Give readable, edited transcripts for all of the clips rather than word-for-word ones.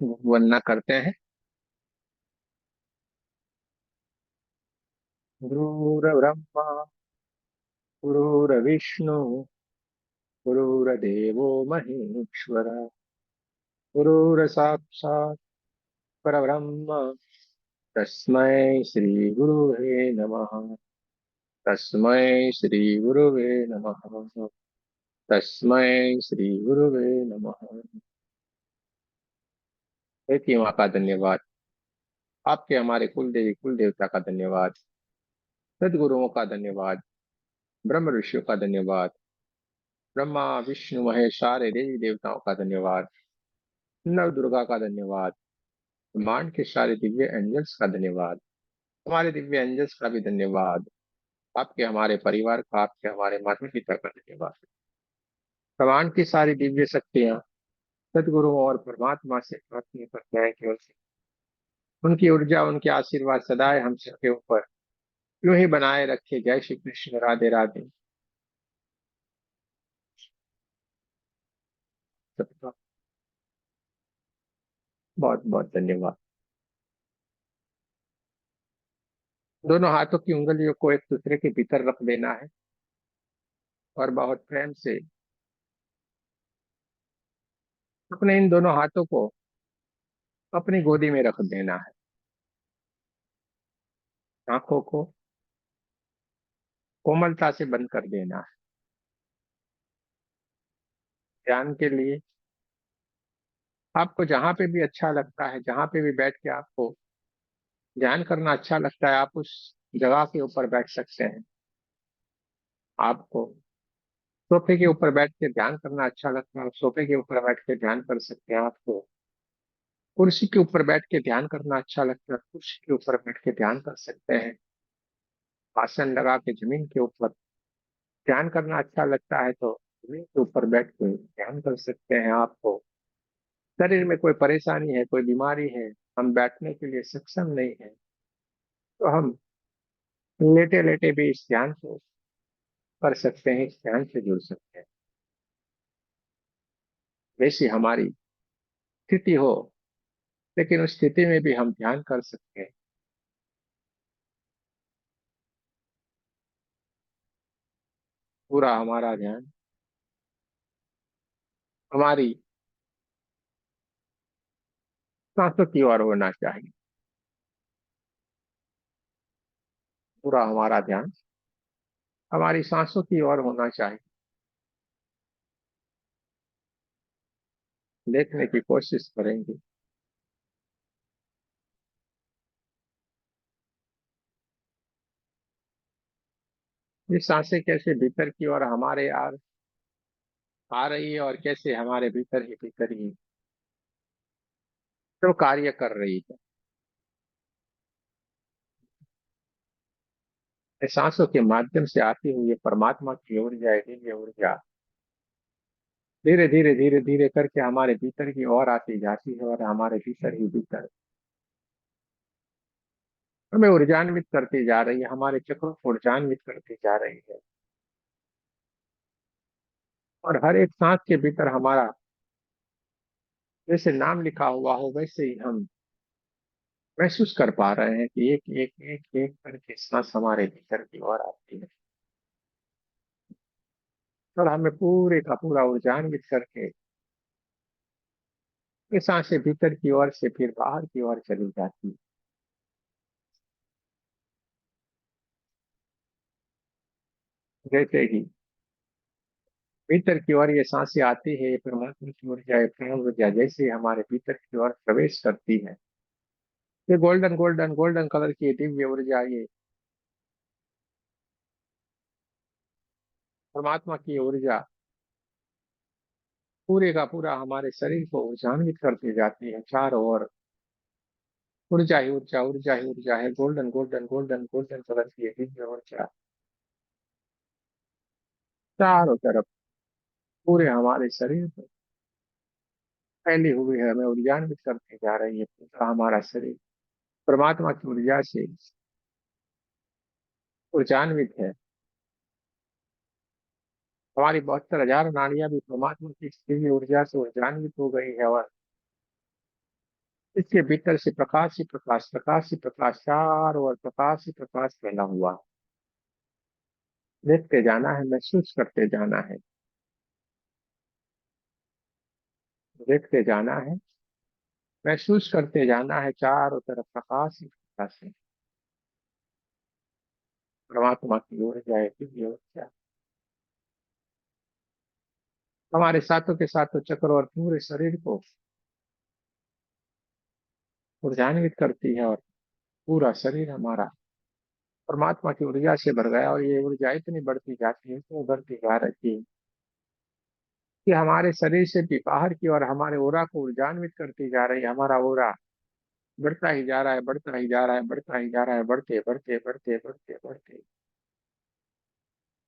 वंदना करते हैं। गुरुर्ब्रह्मा गुरुर्विष्णु गुरुर्देवो महेश्वर गुरुर्साक्षात् परब्रह्म तस्मै श्री गुरुवे नमः। तस्मै श्री गुरुवे नमः। तस्मै श्री गुरुवे नमः। एक माँ का धन्यवाद। आपके हमारे कुल देवी कुल देवता का धन्यवाद। सदगुरुओं का धन्यवाद। ब्रह्म ऋषियों का धन्यवाद। ब्रह्मा विष्णु महेश सारे देवी देवताओं का धन्यवाद। नव दुर्गा का धन्यवाद। ब्रह्मांड के सारे दिव्य एंजल्स का धन्यवाद। हमारे दिव्य एंजल्स का भी धन्यवाद। आपके हमारे परिवार का, आपके हमारे माता पिता का धन्यवाद। ब्रह्मांड की सारी दिव्य शक्तियां सदगुरु और परमात्मा से प्रार्थना करते हैं केवल से उनकी ऊर्जा उनके आशीर्वाद सदाए हम सबके ऊपर यूं ही बनाए रखे। जय श्री कृष्ण। राधे राधे। सबका बहुत बहुत धन्यवाद। दोनों हाथों की उंगलियों को एक दूसरे के भीतर रख देना है और बहुत प्रेम से अपने इन दोनों हाथों को अपनी गोदी में रख देना है। आंखों को कोमलता से बंद कर देना है। ध्यान के लिए आपको जहां पे भी अच्छा लगता है, जहां पे भी बैठ के आपको ध्यान करना अच्छा लगता है, आप उस जगह के ऊपर बैठ सकते हैं। आपको सोफे के ऊपर बैठ के ध्यान करना अच्छा लगता है, आप सोफे के ऊपर बैठ के ध्यान कर सकते हैं। आपको कुर्सी के ऊपर बैठ के ध्यान करना अच्छा लगता है, कुर्सी के ऊपर बैठ के ध्यान कर सकते हैं। आसन लगा के जमीन के ऊपर ध्यान करना अच्छा लगता है तो जमीन के ऊपर बैठ के ध्यान कर सकते हैं। आपको शरीर में कोई परेशानी है, कोई बीमारी है, हम बैठने के लिए सक्षम नहीं है, तो हम लेटे लेटे भी इस ध्यान को कर सकते हैं, इस ध्यान से जुड़ सकते हैं। वैसी हमारी स्थिति हो, लेकिन उस स्थिति में भी हम ध्यान कर सकते हैं। पूरा हमारा ध्यान हमारी सांसों की ओर होना चाहिए। पूरा हमारा ध्यान हमारी सांसों की ओर होना चाहिए। देखने की कोशिश करेंगे। ये सांसें कैसे भीतर की ओर हमारे आ रही है और कैसे हमारे भीतर ही तो कार्य कर रही है। ये सांसों के माध्यम से आती हुई ये परमात्मा की ऊर्जा है, दिव्य ऊर्जा धीरे धीरे धीरे धीरे करके हमारे भीतर की ओर आती जाती है और हमारे भीतर ही भीतर हमें ऊर्जान्वित करती जा रही है, हमारे चक्रों को ऊर्जान्वित करती जा रही है। और हर एक सांस के भीतर हमारा जैसे नाम लिखा हुआ हो, वैसे ही हम महसूस कर पा रहे हैं कि एक एक एक एक करके सांस हमारे भीतर की ओर आती है और हमें पूरे का पूरा ऊर्जान्वित करके ये सांसें भीतर की ओर से फिर बाहर की ओर चली जाती है। जैसे ही भीतर की ओर ये सांसें आती है, ये परमात्मा की ऊर्जा, ये प्रेम ऊर्जा जैसे ही हमारे भीतर की ओर प्रवेश करती है, ये गोल्डन गोल्डन गोल्डन कलर की ये दिव्य ऊर्जा, ये परमात्मा की ऊर्जा पूरे का पूरा हमारे शरीर को ऊर्जान्वित करती जाती है। चारों ओर ऊर्जा ही ऊर्जा, ऊर्जा ही ऊर्जा है। Golden golden golden golden colour की ये दिव्य ऊर्जा चारों तरफ पूरे हमारे शरीर में फैली हुई है, हमें ऊर्जान्वित करती जा रही है। पूरा हमारा शरीर परमात्मा की ऊर्जा से ऊर्जान्वित है। हमारी 72,000 नाड़ियां भी परमात्मा की इस दिव्य ऊर्जा से ऊर्जान्वित हो गई है और इसके भीतर से प्रकाश ही प्रकाश, प्रकाश ही प्रकाश, चारों ओर प्रकाश ही प्रकाश फैला हुआ है। देखते जाना है, महसूस करते जाना है, देखते जाना है, महसूस करते जाना है, चारों तरफ प्रकाश ही प्रकाश है। परमात्मा की ओर जाए, दिव्य ऊर्जा हमारे साथों के साथों चक्र और पूरे शरीर को ऊर्जान्वित करती है, और पूरा शरीर हमारा परमात्मा की ऊर्जा से भर गया, और ये ऊर्जा इतनी बढ़ती जाती है, इतनी बढ़ती जा रही है कि हमारे शरीर से भी बाहर की और हमारे ओरा को ऊर्जान्वित करती जा रही है। हमारा ओरा बढ़ता ही जा रहा है, बढ़ता ही जा रहा है, बढ़ता ही जा रहा है, बढ़ते बढ़ते बढ़ते बढ़ते बढ़ते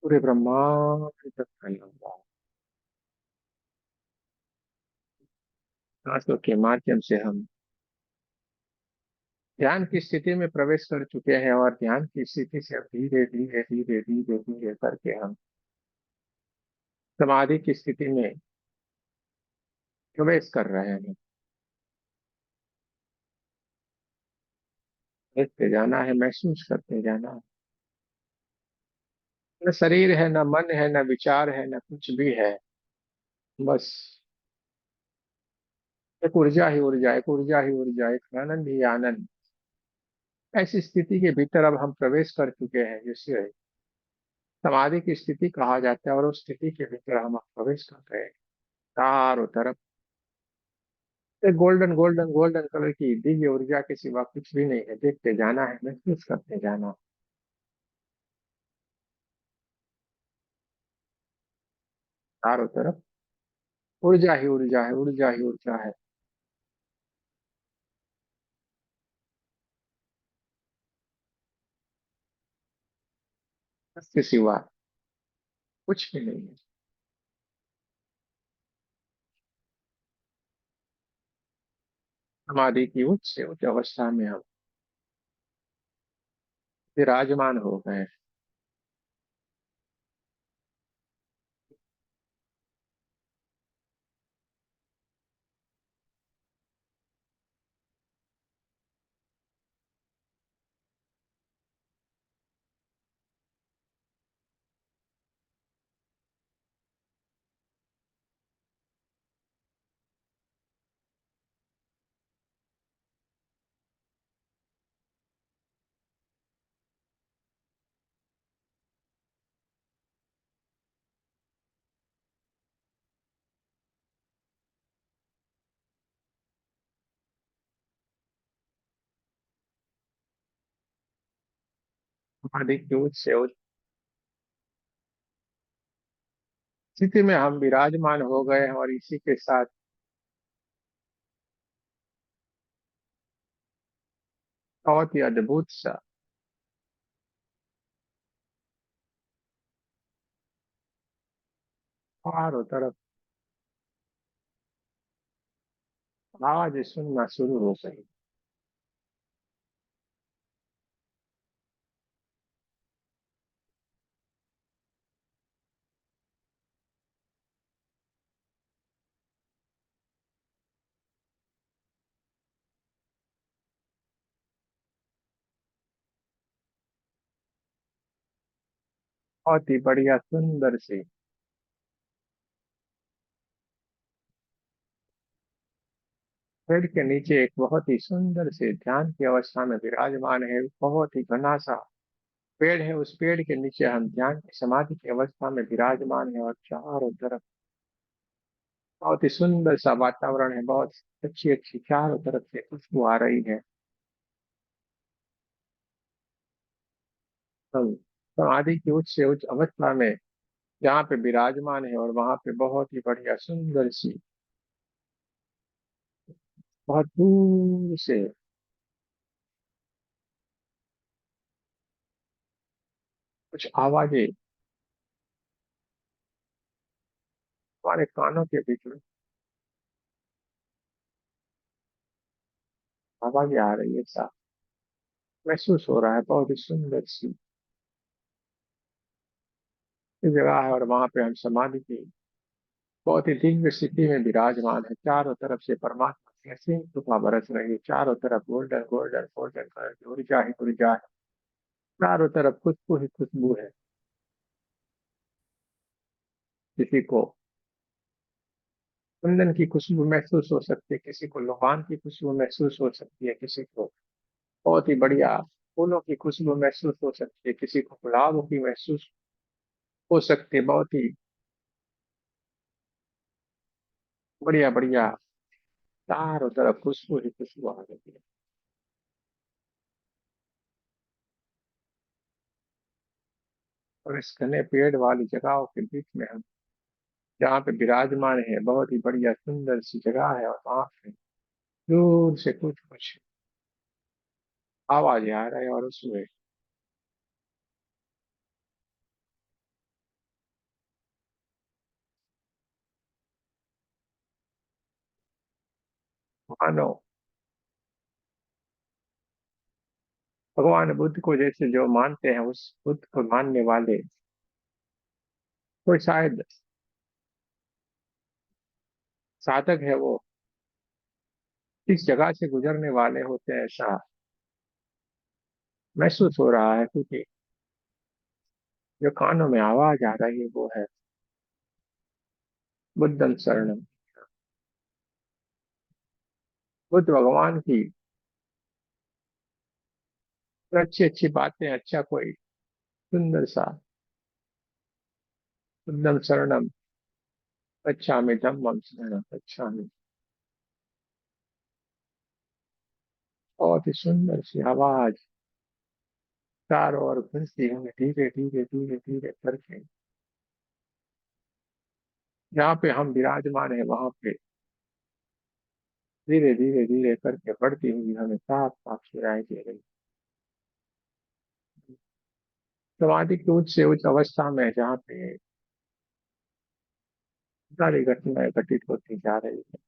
पूरे ब्रह्मांड तक फैला हुआ है। सांसों के माध्यम से हम ध्यान की स्थिति में प्रवेश कर चुके हैं, और ध्यान की स्थिति से अब धीरे धीरे धीरे धीरे धीरे करके हम समाधि की स्थिति में प्रवेश कर रहे हैं। देखते जाना है, महसूस करते जाना है। न शरीर है, न मन है, न विचार है, न कुछ भी है। बस एक ऊर्जा ही ऊर्जा, एक ऊर्जा ही ऊर्जा, एक आनंद ही आनंद। ऐसी स्थिति के भीतर अब हम प्रवेश कर चुके हैं, जिसे समाधि की स्थिति कहा जाता है, और उस स्थिति के भीतर हम अब प्रवेश कर गए। चारों तरफ एक गोल्डन गोल्डन गोल्डन कलर की दिव्य ऊर्जा के सिवा कुछ भी नहीं है। देखते जाना है, महसूस करते जाना है। चारों तरफ ऊर्जा ही ऊर्जा है, ऊर्जा ही ऊर्जा है। इसके सिवा कुछ भी नहीं है। समाधि की उच्च से उच्च अवस्था में हम विराजमान हो गए। समाधि की उच्च से उच्च स्थिति में हम विराजमान हो गए हैं, और इसी के साथ बहुत ही अद्भुत सा चारों तरफ आवाज सुनना शुरू हो गई। बहुत ही बढ़िया सुंदर सी पेड़ के नीचे एक बहुत ही सुंदर से ध्यान की अवस्था में विराजमान है। बहुत ही घना सा पेड़ है, उस पेड़ के नीचे हम ध्यान की समाधि की अवस्था में विराजमान है, और चारों तरफ बहुत ही सुंदर सा वातावरण है। बहुत अच्छी अच्छी चारों तरफ से खुशबू आ रही है। हम समाधि की उच्च से उच्च अवस्था में जहाँ पे विराजमान है, और वहां पे बहुत ही बढ़िया सुंदर सी बहुत दूर से कुछ आवाजें हमारे कानों के बीच में आवाजें आ रही है, साफ महसूस हो रहा है। बहुत ही सुंदर सी जगह है, और वहां पे हम समाधि की बहुत ही दिव्य स्थिति में विराजमान है। चारों तरफ से परमात्मा की असीम कृपा बरस रही है। चारों तरफ गोल्डन गोल्डन गोल्डन कलर की ऊर्जा ही ऊर्जा है। चारों तरफ खुशबू ही खुशबू है। किसी को कुंदन की खुशबू महसूस हो सकती है, किसी को लोबान की खुशबू महसूस हो सकती है, किसी को बहुत ही बढ़िया फूलों की खुशबू महसूस हो सकती है, किसी को गुलाबों की महसूस हो सकती है। बहुत ही बढ़िया बढ़िया चारों तरफ खुशबू ही खुशबू आ रही है। और इस घने पेड़ वाली जगहों के बीच में हम जहाँ पे विराजमान है, बहुत ही बढ़िया सुंदर सी जगह है। और वहां पे दूर से कुछ कुछ आवाज आ रहा है, और उसमें मानो भगवान बुद्ध को जैसे जो मानते हैं, उस बुद्ध को मानने वाले कोई शायद साधक है, वो इस जगह से गुजरने वाले होते हैं, ऐसा महसूस हो रहा है। क्योंकि जो कानों में आवाज आ रही है वो है बुद्धं शरणम। बुद्ध भगवान की अच्छी अच्छी बातें, अच्छा कोई सुंदर सा बुद्धं शरणम गच्छामि धम्मं शरणं गच्छामि। बहुत ही सुंदर सी आवाज चारों ओर गूंजती हुई धीरे धीरे धीरे धीरे करके जहाँ पे हम विराजमान है वहां पे धीरे धीरे धीरे करके बढ़ती हुई हमें साफ साफ सुनाई दे रही। समाधि की उच्च से उच्च अवस्था में जहाँ पे सारी घटनाएं घटित होती जा रही है।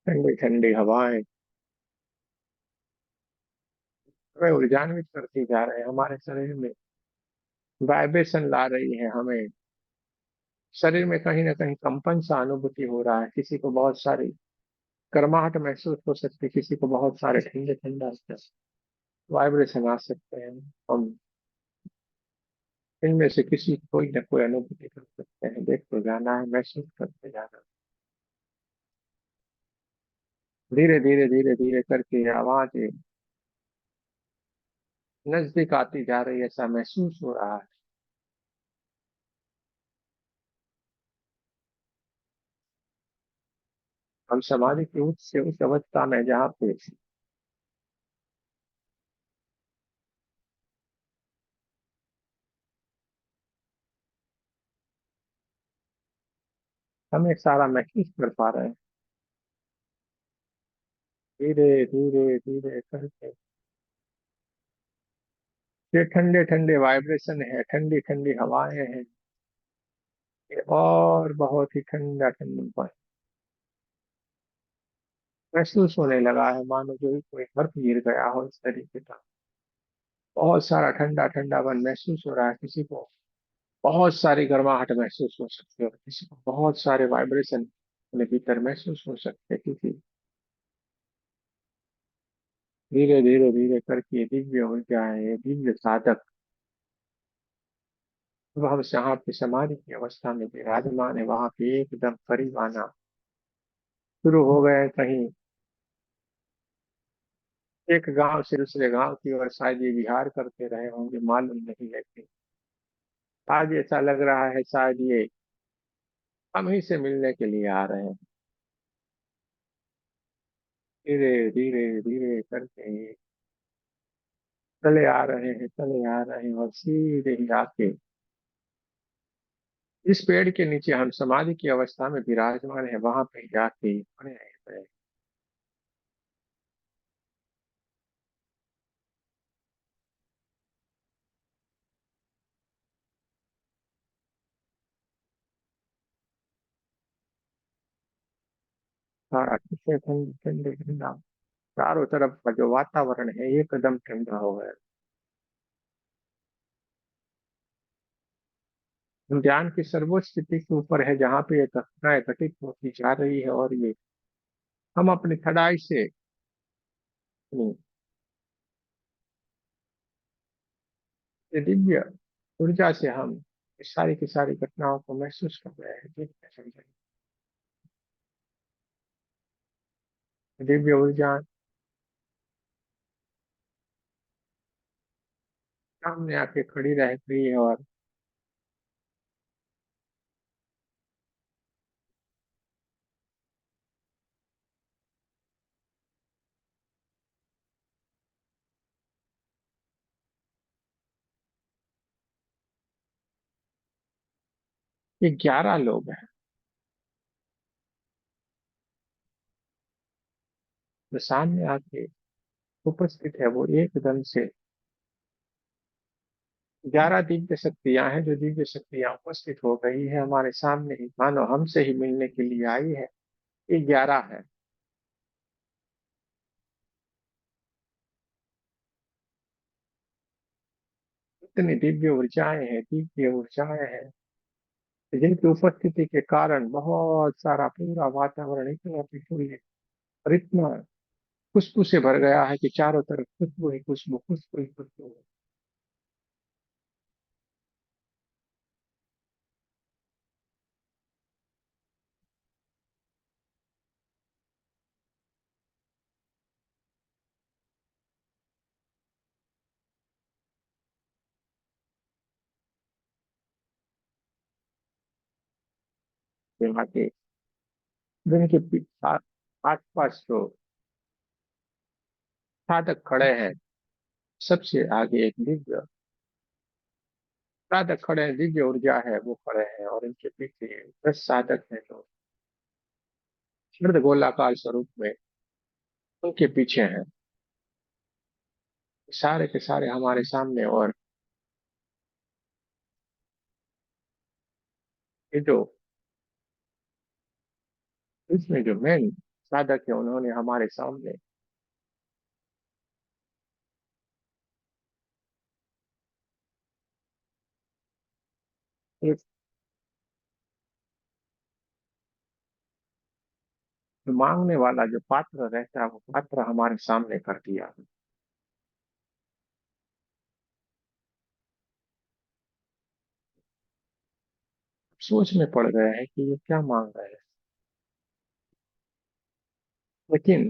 ठंडी ठंडी हवाएं हमें ऊर्जान्वित करती जा रहे हैं, हमारे शरीर में वाइब्रेशन ला रही है। हमें शरीर में कहीं ना कहीं कंपन सा अनुभूति हो रहा है। किसी को बहुत सारी गर्माहट महसूस हो सकती है, किसी को बहुत सारे ठंडे ठंडा वाइब्रेशन आ सकते हैं। हम इनमें से किसी कोई न कोई अनुभूति कर सकते हैं। देखते जाना है, महसूस करते जाना है। धीरे धीरे धीरे धीरे करके ये आवाज नजदीक आती जा रही है, ऐसा महसूस हो रहा है। हम समाधि की उच्च से उच्च अवस्था में जहाँ पे हम एक सारा महसूस कर पा रहे हैं। धीरे धीरे धीरे करके ये ठंडे ठंडे वाइब्रेशन है, ठंडी ठंडी हवाएं हैं, ये और बहुत ही ठंडा ठंडा महसूस होने लगा है। मानो जो कोई बर्फ गिर गया हो, इस तरीके का बहुत सारा ठंडा ठंडापन महसूस हो रहा है। किसी को बहुत सारी गर्माहट महसूस हो सकती है, और किसी को बहुत सारे वाइब्रेशन अपने भीतर महसूस हो सकते हैं। क्योंकि धीरे धीरे धीरे करके दिव्य ऊर्जा है, ये दिव्य साधक अब हम जहाँ पे समाधि की अवस्था में विराजमान है वहां पे एकदम करीब आना शुरू हो गए। कहीं एक गांव से दूसरे गांव की ओर शायद ये विहार करते रहे होंगे, मालूम नहीं, लेकिन आज ऐसा लग रहा है शायद ये हम ही से मिलने के लिए आ रहे हैं। धीरे धीरे धीरे करके चले आ रहे हैं, चले आ रहे हैं, और सीधे ही आके इस पेड़ के नीचे हम समाधि की अवस्था में विराजमान है वहां पे जाके खड़े हैं। सारा ठंडे ठंडे ठंडा चारों तरफ का जो वातावरण है एकदम ठंडा हो गया। हम ध्यान की सर्वोच्च स्थिति के ऊपर है जहाँ पे ये घटनाएं घटित होती जा रही है, और ये हम अपनी थड़ाई से अपनी ये दिव्य ऊर्जा से हम इस सारी की सारी घटनाओं को महसूस कर रहे हैं, देखते चल रहे हैं। दिव्य ऊर्जा सामने आके खड़ी रह गई है, और ये 11 लोग हैं जो सामने आके उपस्थित है। वो एकदम से 11 दिव्य शक्तियां हैं, जो दिव्य शक्तियां उपस्थित हो गई है हमारे सामने ही, मानो हमसे ही मिलने के लिए आई है। ये 11 है। इतनी दिव्य ऊर्जाएं हैं, दिव्य ऊर्जाएं हैं, जिनकी उपस्थिति के कारण बहुत सारा पूरा वातावरण इतना प्रफुल्लित और इतना खुशबू से भर गया है कि चारों तरफ खुशबू ही खुशबू, खुशबू ही खुशबू। यहाँ के जिनके आस पास जो साधक खड़े हैं, सबसे आगे एक दिव्य साधक खड़े हैं, दिव्य ऊर्जा है वो खड़े हैं, और इनके पीछे 10 साधक हैं जो अर्ध गोलाकार स्वरूप में उनके पीछे हैं। सारे के सारे हमारे सामने, और ये जो इसमें जो मेन साधक है, उन्होंने हमारे सामने एक मांगने वाला जो पात्र रहता है, वो पात्र हमारे सामने कर दिया। सोच में पड़ गए हैं कि ये क्या मांग रहे हैं, लेकिन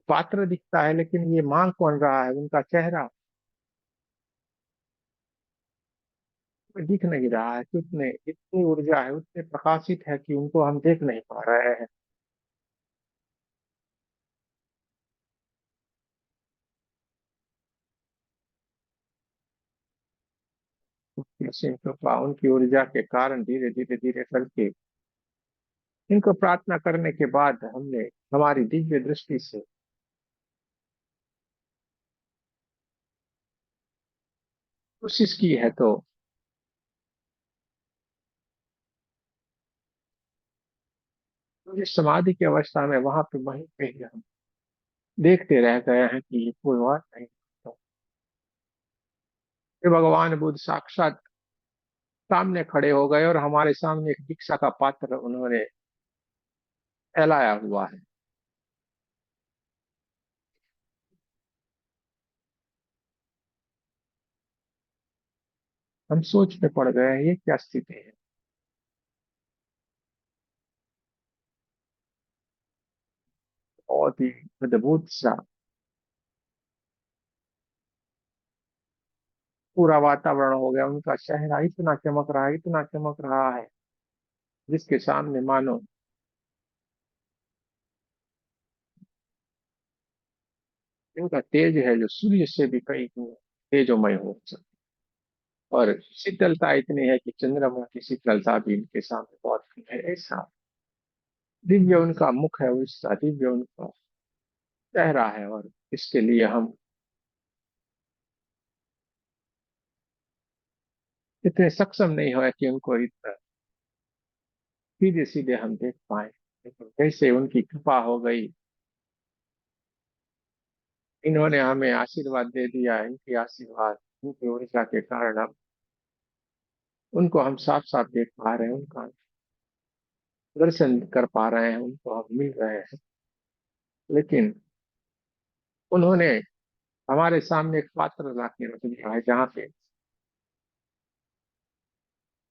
पात्र दिखता है, लेकिन ये मांग कौन रहा है, उनका चेहरा दिख नहीं रहा है कि उतने इतनी ऊर्जा है, उतने प्रकाशित है कि उनको हम देख नहीं पा रहे हैं। कृष्ण कृपा उनकी ऊर्जा के कारण धीरे धीरे धीरे करके इनको प्रार्थना करने के बाद हमने हमारी दिव्य दृष्टि से कोशिश की है, तो जिस समाधि की अवस्था में वहां पे वहीं पे ही हम देखते रह गए हैं कि ये कोई और नहीं, तो ये भगवान बुद्ध साक्षात सामने खड़े हो गए, और हमारे सामने एक दीक्षा का पात्र उन्होंने फैलाया हुआ है। हम सोच में पड़ गए हैं, ये क्या स्थिति है। बहुत ही अद्भुत सा पूरा वातावरण हो गया, उनका चेहरा इतना चमक रहा है, इतना चमक रहा है, जिसके सामने मानो इनका तेज है जो सूर्य से भी कहीं तेजोमय हो सकता। और शीतलता इतनी है कि चंद्रमा की शीतलता भी इनके सामने बहुत है। ऐसा दिव्य उनका मुख है, उसका दिव्य उनका चेहरा है, और इसके लिए हम इतने सक्षम नहीं हुए कि उनको इतना सीधे सीधे हम देख पाए। लेकिन जैसे उनकी कृपा हो गई, इन्होंने हमें आशीर्वाद दे दिया, इनकी आशीर्वाद, इनकी ऊर्जा के कारण हम उनको हम साफ साफ देख पा रहे हैं, उनका दर्शन कर पा रहे हैं, उनको हम मिल रहे हैं। लेकिन उन्होंने हमारे सामने एक पात्र ला के रख दिया है, जहाँ पे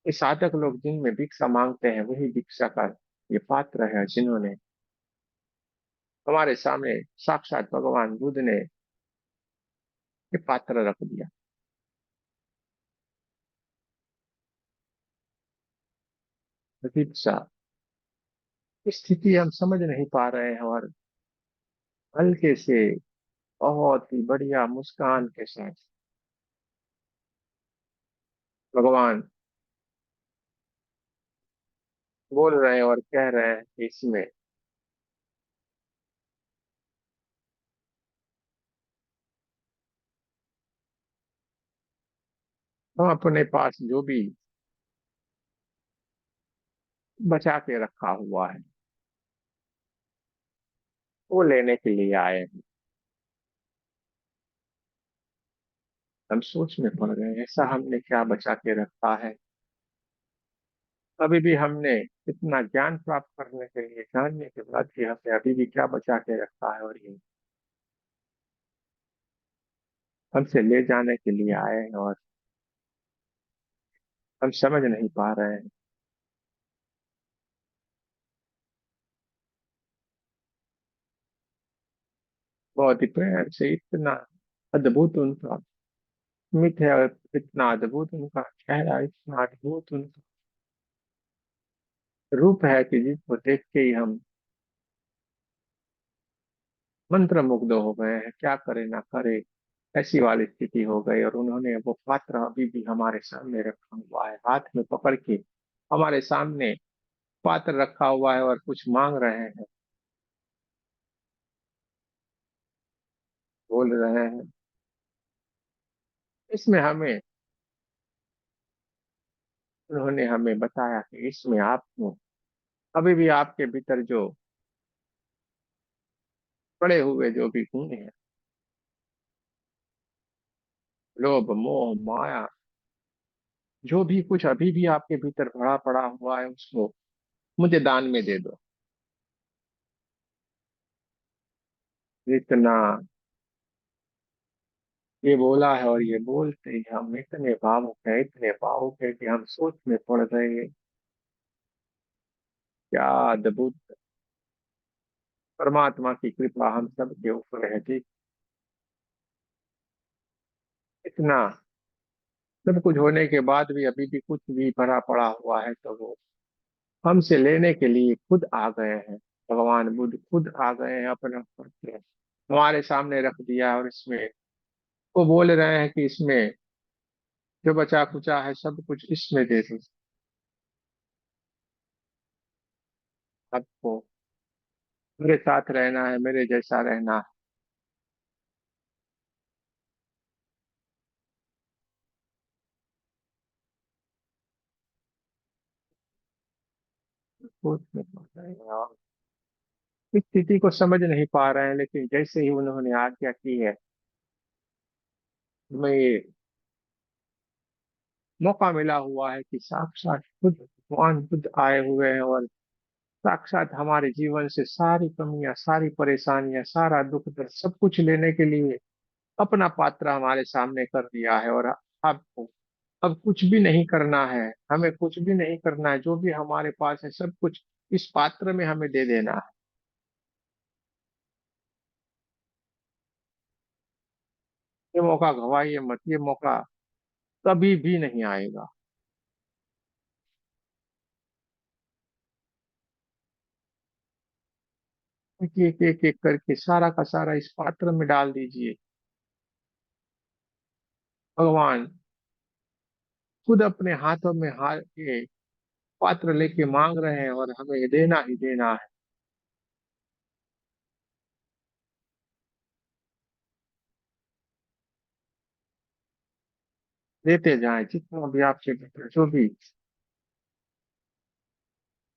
ये साधक लोग जिनमें भिक्षा मांगते हैं, वही भिक्षा का ये पात्र है, जिन्होंने हमारे सामने साक्षात भगवान बुद्ध ने ये पात्र रख दिया। भिक्षा की स्थिति हम समझ नहीं पा रहे हैं, और हल्के से बहुत ही बढ़िया मुस्कान के साथ भगवान बोल रहे हैं और कह रहे हैं कि इसमें हम अपने पास जो भी बचा के रखा हुआ है वो लेने के लिए आए हैं। हम सोच में पड़ गए हैं, ऐसा हमने क्या बचा के रखा है। अभी भी हमने इतना ज्ञान प्राप्त करने के लिए, जानने के बाद कि हमने अभी भी क्या बचा के रखा है, और ये हमसे ले जाने के लिए आए हैं, और हम समझ नहीं पा रहे हैं। बहुत ही प्रेम से, इतना अद्भुत उनका स्मित है, और इतना अद्भुत उनका चेहरा, इतना अद्भुत उनका रूप है कि जिसको देख के ही हम मंत्र मुग्ध हो गए हैं, क्या करे ना करे ऐसी वाली स्थिति हो गई। और उन्होंने वो पात्र अभी भी हमारे सामने रखा हुआ है, हाथ में पकड़ के हमारे सामने पात्र रखा हुआ है, और कुछ मांग रहे हैं, बोल रहे हैं। इसमें हमें उन्होंने हमें बताया कि इसमें आपको अभी भी आपके भीतर जो पड़े हुए जो भी गुण है, लोभ मोह माया, जो भी कुछ अभी भी आपके भीतर भरा पड़ा हुआ है, उसको मुझे दान में दे दो। इतना ये बोला है, और ये बोलते ही हम इतने भावुक हैं, इतने भावुक है कि हम सोच में पड़ गए हैं। क्या अद्भुत परमात्मा की कृपा हम सब के ऊपर है जी। इतना सब कुछ होने के बाद भी अभी भी कुछ भी भरा पड़ा हुआ है, तो वो हमसे लेने के लिए खुद आ गए हैं। भगवान बुद्ध खुद आ गए हैं, अपना करके हमारे सामने रख दिया, और इसमें वो बोल रहे हैं कि इसमें जो बचा कुचा है सब कुछ इसमें दे दो। आपको मेरे साथ रहना है, मेरे जैसा रहना है। सोच में पड़ रहे हैं, और इस स्थिति को समझ नहीं पा रहे हैं। लेकिन जैसे ही उन्होंने आज्ञा की है, हमें ये मौका मिला हुआ है कि साक्षात खुद भगवान बुद्ध आए हुए हैं, और साक्षात हमारे जीवन से सारी कमियां, सारी परेशानियां, सारा दुख दर्द सब कुछ लेने के लिए अपना पात्र हमारे सामने कर दिया है। और आपको अब कुछ भी नहीं करना है, हमें कुछ भी नहीं करना है, जो भी हमारे पास है सब कुछ इस पात्र में हमें दे देना है। ये मौका गवाइए मत, ये मौका कभी भी नहीं आएगा। एक एक एक एक करके सारा का सारा इस पात्र में डाल दीजिए। भगवान खुद अपने हाथों में हाथ के पात्र लेके मांग रहे हैं, और हमें ये देना ही देना है। देते जाएं जितना भी आपके भीतर जो भी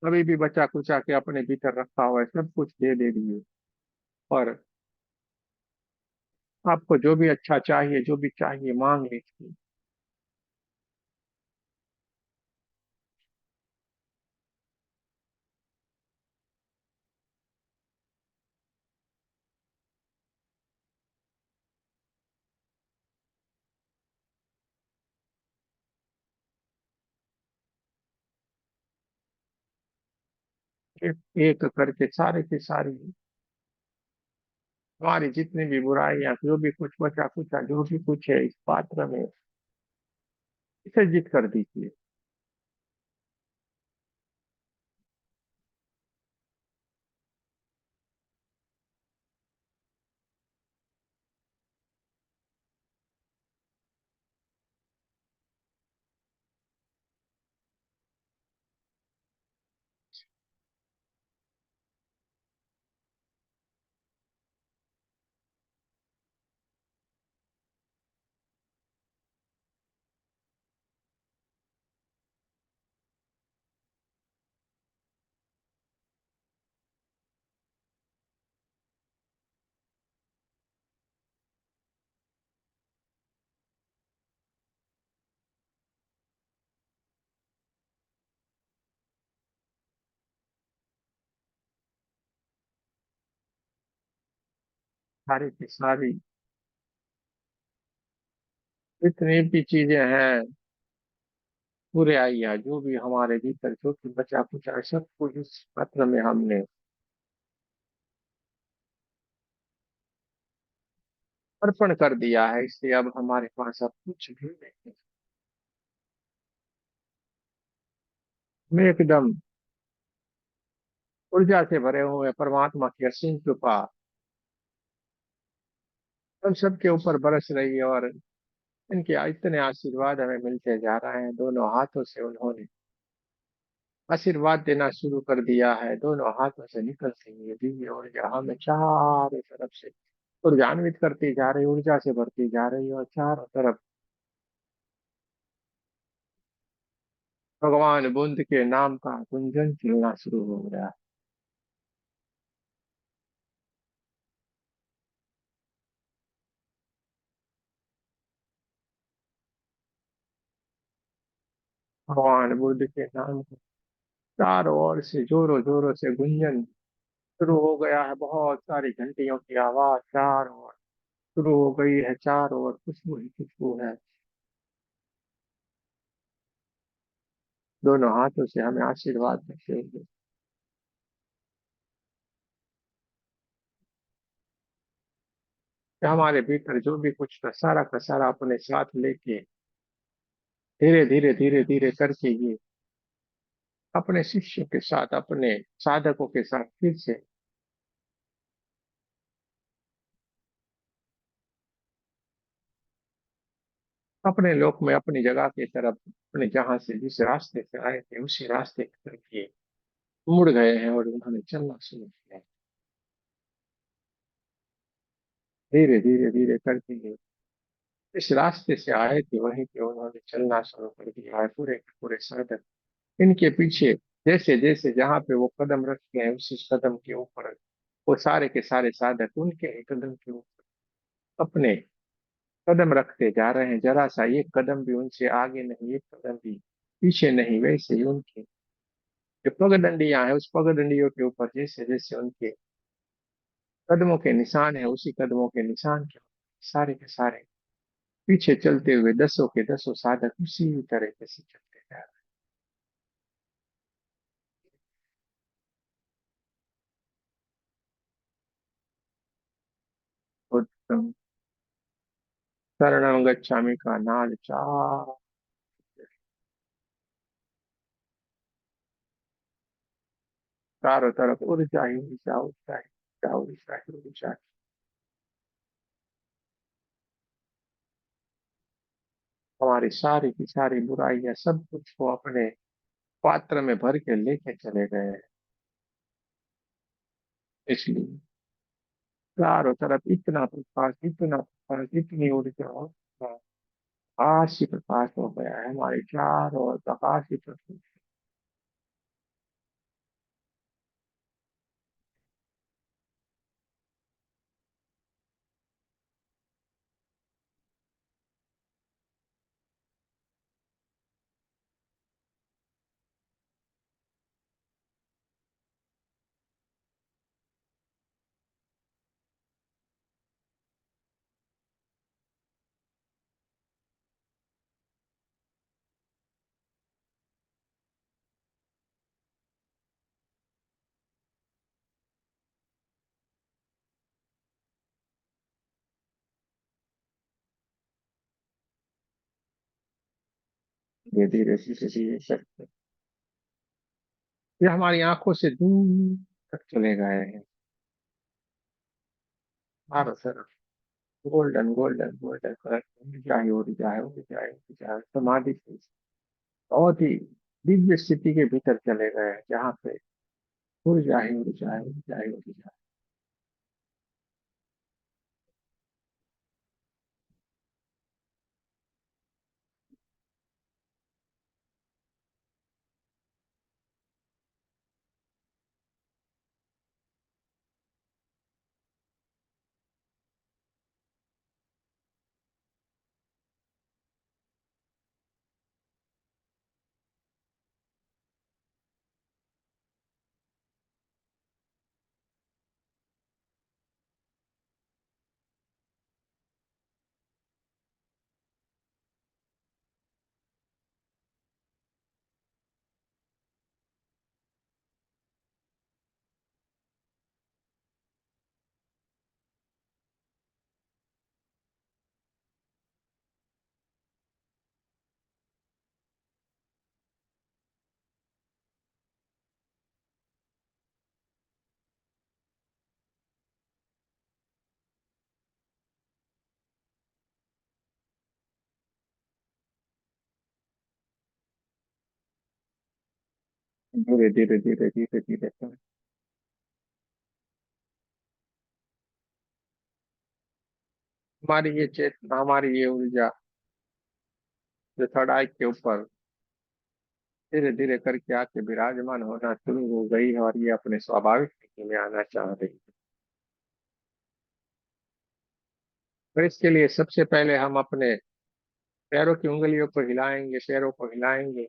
अभी भी बचा कुचा के अपने भीतर रखा हुआ है, सब कुछ दे दे दिए। और आपको जो भी अच्छा चाहिए, जो भी चाहिए मांग लीजिए। एक एक करके सारे की सारी हमारी जितनी भी बुराइयां, जो भी कुछ बचा कुचा, जो भी कुछ है इस पात्र में, इसे जीत कर दीजिए। सारी की सारी जितनी भी चीजें हैं, बुराइयां जो भी हमारे भीतर जो भी बचा कुचा है, सब कुछ इस पत्र में हमने अर्पण कर दिया है। इसलिए अब हमारे पास अब कुछ भी नहीं है। हम एकदम ऊर्जा से भरे हुए परमात्मा की असीम कृपा हम सबके ऊपर बरस रही है। और इनके इतने आशीर्वाद हमें मिलते जा रहे हैं। दोनों हाथों से उन्होंने आशीर्वाद देना शुरू कर दिया है। दोनों हाथों से निकलती हुई दिव्य ऊर्जा हमें चारों तरफ से ऊर्जान्वित करती जा रही, ऊर्जा से भरती जा रही है। और चारों तरफ भगवान बुद्ध के नाम का गुंजन चलना शुरू हो गया। भगवान बुद्ध के नाम का चारों ओर से जोरों जोरों से गुंजन शुरू हो गया है। बहुत सारी घंटियों की आवाज चारों ओर शुरू हो गई है। चारों ओर खुशबू ही खुशबू है। दोनों हाथों से हमें आशीर्वाद देते हुए कि हमारे भीतर जो भी कुछ था, सारा का सारा अपने साथ लेके धीरे धीरे धीरे धीरे करके ये अपने शिष्य के साथ, अपने साधकों के साथ फिर से अपने लोक में, अपनी जगह की तरफ, अपने जहां से जिस रास्ते से आए थे उसी रास्ते की तरफ ये मुड़ गए हैं और उन्होंने चलना शुरू किया। धीरे धीरे धीरे करके ये इस रास्ते से आए थे वहीं पे उन्होंने चलना शुरू कर दिया है। पूरे के पूरे साधक इनके पीछे जैसे जैसे जहाँ पे वो कदम रखते हैं उस कदम के ऊपर वो सारे के सारे साधक उनके ही कदम के ऊपर अपने कदम रखते जा रहे हैं। जरा सा एक कदम भी उनसे आगे नहीं, एक कदम भी पीछे नहीं। वैसे ही उनके जो पगडंडियां हैं उस पगडंडियों के ऊपर जैसे जैसे उनके कदमों के निशान है, उसी कदमों के निशान के सारे के सारे पीछे चलते हुए दसों के दसों साधक उसी तरीके से चलते जा रहे हैं। उत्तम शरणं गच्छामि का नाद चारों तरफ ऊर्जा ही ऊर्जा, ऊर्जा ही ऊर्जा, ऊर्जा ही ऊर्जा। हमारी सारी की सारी बुराइयां सब कुछ को अपने पात्र में भर के लेके चले गए हैं। इसलिए चारों तरफ इतना प्रकाश, इतनी ऊर्जा और प्रकाश ही प्रकाश हो गया है। हमारे चारों ओर प्रकाश ही प्रकाश। धीरे धीरे धीरे धीरे करके ये हमारी आंखों से दूर तक चले गए हैं। चारों तरफ गोल्डन गोल्डन गोल्डन कलर की ऊर्जा ही ऊर्जा है, ऊर्जा है, ऊर्जा है। समाधि से बहुत ही दिव्य स्थिति के भीतर चले गए हैं, जहाँ पे ऊर्जा ही ऊर्जा है, ऊर्जा ही ऊर्जा है। धीरे धीरे धीरे धीरे धीरे कर हमारी ये चेतना, हमारी ये ऊर्जा जो थर्ड आई के ऊपर धीरे धीरे करके आके विराजमान होना शुरू हो गई है, और ये अपने स्वाभाविक स्थिति में आना चाह रही है। तो इसके लिए सबसे पहले हम अपने पैरों की उंगलियों को हिलाएंगे, पैरों को हिलाएंगे,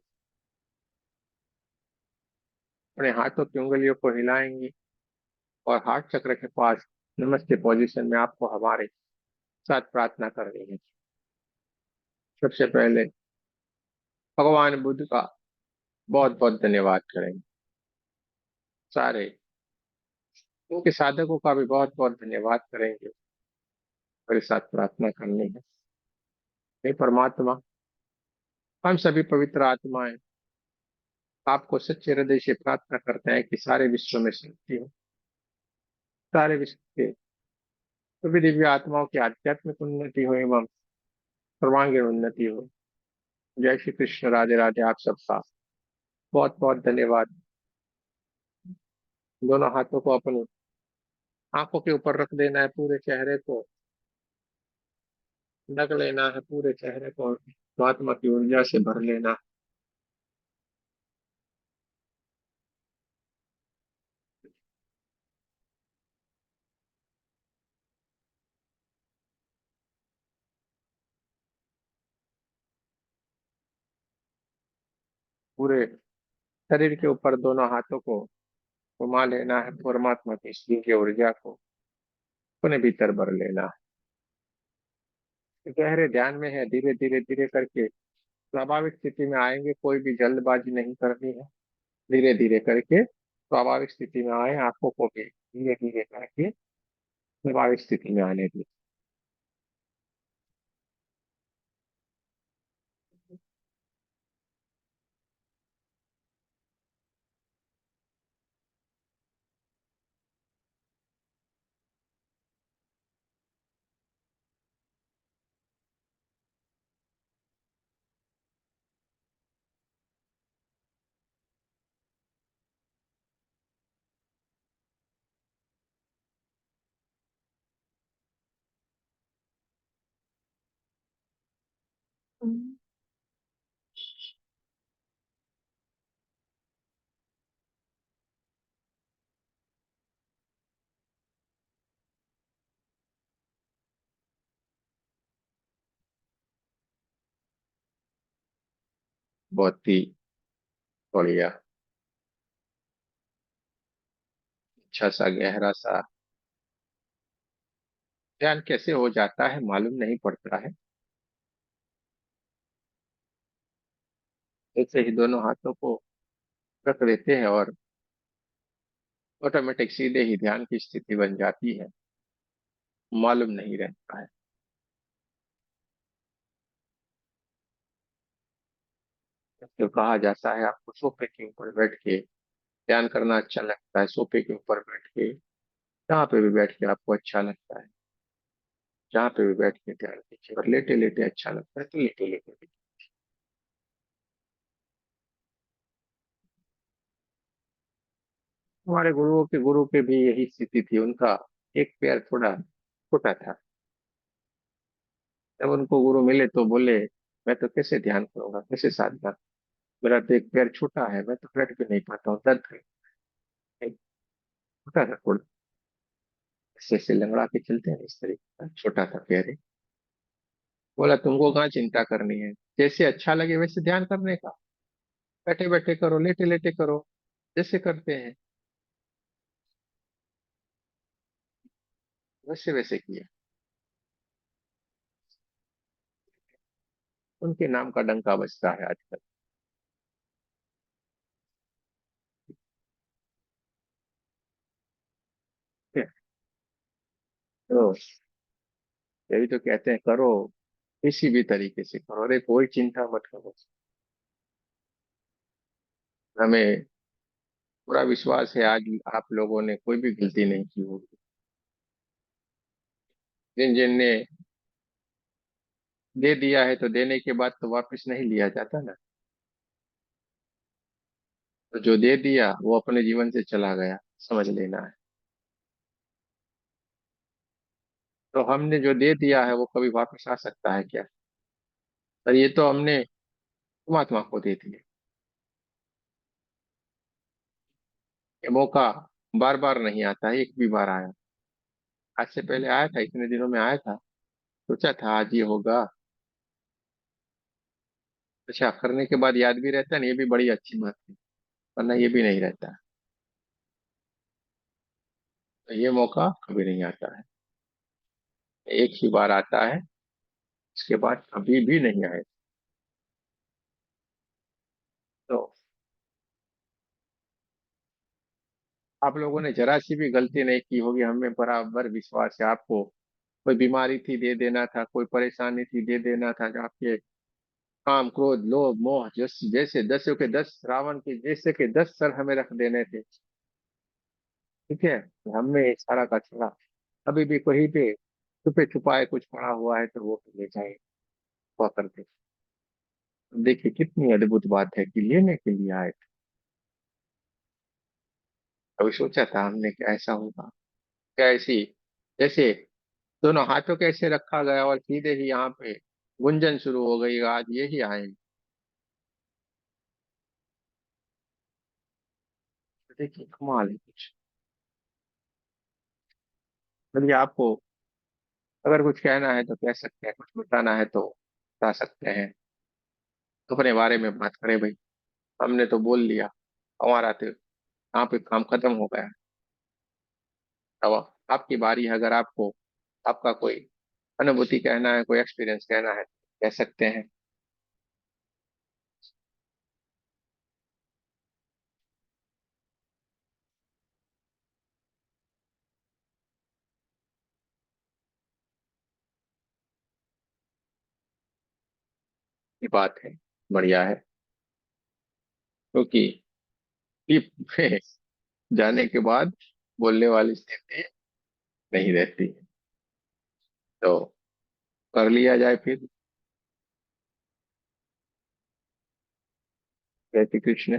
अपने हाथों की उंगलियों को हिलाएंगे, और हार्ट चक्र के पास नमस्ते पोजीशन में आपको हमारे साथ प्रार्थना करनी है। सबसे पहले भगवान बुद्ध का बहुत बहुत धन्यवाद करेंगे। सारे उनके साधकों का भी बहुत बहुत धन्यवाद करेंगे। मेरे साथ प्रार्थना करनी है। हे परमात्मा, हम सभी पवित्र आत्माएं आपको सच्चे हृदय से प्रार्थना करते हैं कि सारे विश्व में शांति हो, सारे विश्व के सभी दिव्य आत्माओं की आध्यात्मिक उन्नति हो एवं सर्वांगीण उन्नति हो। जय श्री कृष्ण, राधे राधे। आप सबका बहुत बहुत धन्यवाद। दोनों हाथों को अपनी आंखों के ऊपर रख देना है, पूरे चेहरे को ढक लेना है, पूरे चेहरे को महात्मा की ऊर्जा से भर लेना है। पूरे शरीर के ऊपर दोनों हाथों को घुमा लेना है, परमात्मा की श्री की ऊर्जा को अपने भीतर भर लेना है। गहरे ध्यान में है, धीरे धीरे धीरे करके स्वाभाविक स्थिति में आएंगे, कोई भी जल्दबाजी नहीं करनी है। धीरे धीरे करके स्वाभाविक स्थिति में आए, आंखों को भी धीरे धीरे करके स्वाभाविक स्थिति में आने दी। बहुत ही बढ़िया। अच्छा सा गहरा सा ध्यान कैसे हो जाता है मालूम नहीं पड़ता है। ऐसे ही दोनों हाथों को रख देते हैं और ऑटोमेटिक सीधे ही ध्यान की स्थिति बन जाती है, मालूम नहीं रहता है। जो कहा जाता है आपको सोफे के ऊपर बैठ के ध्यान करना अच्छा लगता है, सोफे के ऊपर बैठ के, जहाँ पे भी बैठ के आपको अच्छा लगता है, जहाँ पे भी बैठ के ध्यान कीजिए। और लेटे लेटे अच्छा लगता है तो लेटे लेटे भी। हमारे गुरुओं के गुरु के भी यही स्थिति थी। उनका एक पैर थोड़ा छोटा था। जब उनको गुरु मिले तो बोले, मैं तो कैसे ध्यान करूंगा, कैसे साधना, मेरा तो एक पैर छोटा है, मैं तो बैठ भी नहीं पाता हूँ, दर्द है। एक छोटा था थोड़ा, ऐसे ऐसे लंगड़ा के चलते हैं इस तरीके का, छोटा था पैर है। बोला तुमको कहाँ चिंता करनी है, जैसे अच्छा लगे वैसे ध्यान करने का, बैठे बैठे करो, लेटे लेटे करो, जैसे करते हैं वैसे वैसे किया। उनके नाम का डंका बजता है आजकल। ठीक है? तो यही तो कहते हैं, करो किसी भी तरीके से करो, अरे कोई चिंता मत करो। हमें पूरा विश्वास है आज आप लोगों ने कोई भी गलती नहीं की होगी। जिन जिन ने दे दिया है तो देने के बाद तो वापस नहीं लिया जाता ना। तो जो दे दिया वो अपने जीवन से चला गया, समझ लेना है। तो हमने जो दे दिया है वो कभी वापस आ सकता है क्या? पर ये तो हमने परमात्मा को दे दिया। ये मौका बार बार नहीं आता है, एक भी बार आया। आज से पहले आया था, इतने दिनों में आया था, सोचा था आज ये होगा। अच्छा, करने के बाद याद भी रहता है ना, ये भी बड़ी अच्छी बात है, वरना ये भी नहीं रहता। तो ये मौका कभी नहीं आता है, एक ही बार आता है, इसके बाद कभी भी नहीं आए। तो आप लोगों ने जरा सी भी गलती नहीं की होगी, हमें बराबर विश्वास है आपको। कोई बीमारी थी दे देना था, कोई परेशानी थी दे देना था, जो आपके काम क्रोध लोभ मोह जैसे जैसे दस्यु के 10 रावण के जैसे के 10 सर हमें रख देने थे। ठीक है, तो हमने सारा का सारा, अभी भी कहीं पे छुपे छुपाए कुछ पड़ा हुआ है तो वो ले जाए, हुआ करते। देखिए कितनी अद्भुत बात है कि लेने के लिए आए थे। कभी सोचा था हमने कि ऐसा होगा क्या? ऐसी जैसे दोनों हाथों के ऐसे रखा गया और सीधे ही यहाँ पे गुंजन शुरू हो गई, आज यही आए। तो देखिए कमाल है कुछ। चलिए, आपको अगर कुछ कहना है तो कह सकते हैं, कुछ बताना है तो बता सकते हैं। तो अपने बारे में बात करें भाई, हमने तो बोल लिया, हमारा तो यहाँ पे काम खत्म हो गया। अब आपकी बारी है, अगर आपको आपका कोई अनुभूति कहना है, कोई एक्सपीरियंस कहना है, कह सकते हैं। ये बात है, बढ़िया है, क्योंकि टिप में जाने के बाद बोलने वाली स्थिति नहीं रहती। तो कर लिया जाए फिर। जय श्री कृष्ण,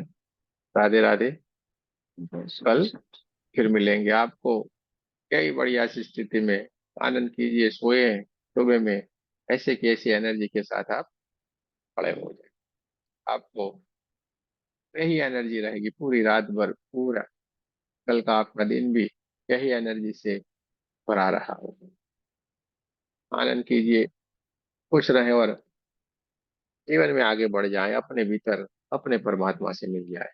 राधे राधे। कल फिर मिलेंगे आपको कई बढ़िया सी स्थिति में। आनंद कीजिए, सोए हैं, सुबह में ऐसे की ऐसी एनर्जी के साथ आप खड़े हो जाए, आपको यही एनर्जी रहेगी पूरी रात भर, पूरा कल का आपका दिन भी यही एनर्जी से भरा रहा होगा। आनंद कीजिए, खुश रहें और जीवन में आगे बढ़ जाए, अपने भीतर अपने परमात्मा से मिल जाए।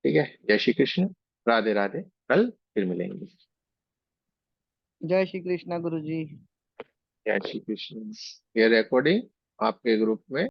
ठीक है, जय श्री कृष्ण, राधे राधे। कल फिर मिलेंगे। जय श्री कृष्णा गुरु जी। जय श्री कृष्ण। ये रिकॉर्डिंग आपके ग्रुप में